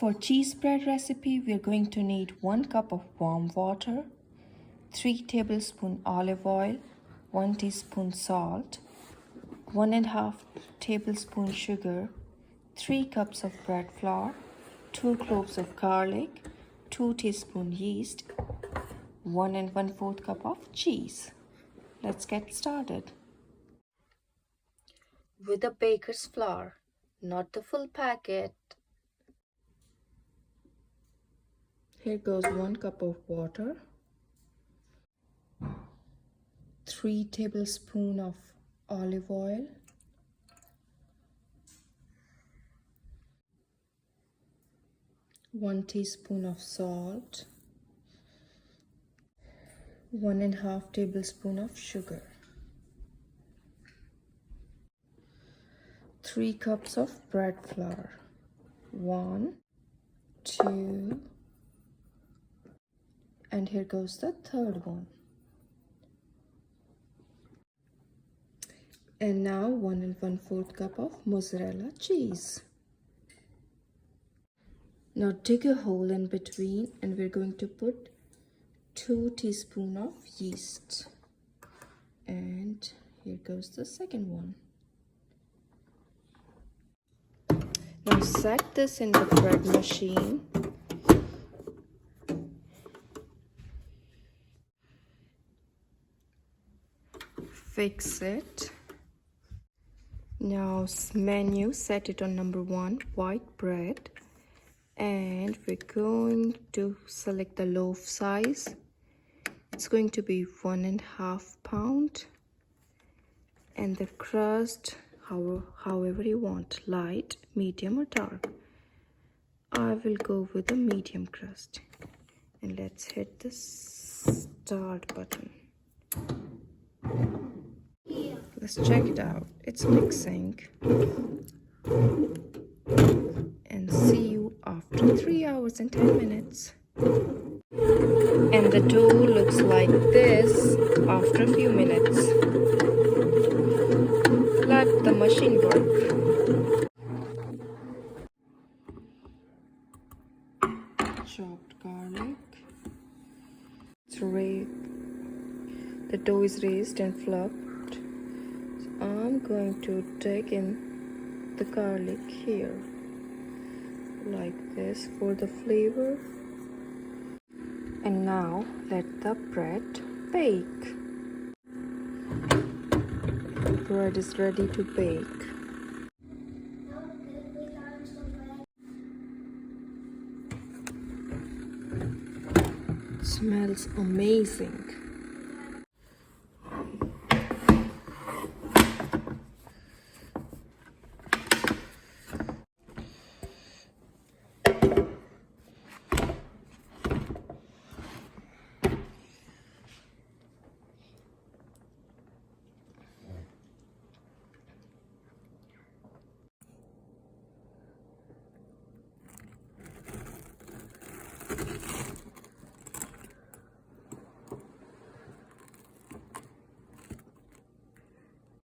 For cheese spread recipe, we're going to need 1 cup of warm water, 3 tablespoons olive oil, 1 teaspoon salt, 1.5 tablespoon sugar, 3 cups of bread flour, 2 cloves of garlic, 2 teaspoon yeast, 1 1/4 cup of cheese. Let's get started. With a baker's flour, not the full packet. Here goes 1 cup of water, 3 tablespoons of olive oil, 1 teaspoon of salt, 1.5 tablespoon of sugar, 3 cups of bread flour, 1, 2, and here goes the third one. And now 1 1/4 cup of mozzarella cheese. Now dig a hole in between and we're going to put 2 teaspoons of yeast. And here goes the second one. Now set this in the bread machine. Fix it. Now menu, set it on number 1, white bread. And we're going to select the loaf size. It's going to be 1.5 pound. And the crust, however you want, light, medium or dark. I will go with a medium crust. And let's hit the start button. Let's check it out. It's mixing. And see you after 3 hours and 10 minutes. And the dough looks like this after a few minutes. Let the machine work. Chopped garlic. The dough is raised and fluffed. So I'm going to take in the garlic here, like this for the flavor. And now let the bread bake. The bread is ready to bake. It smells amazing.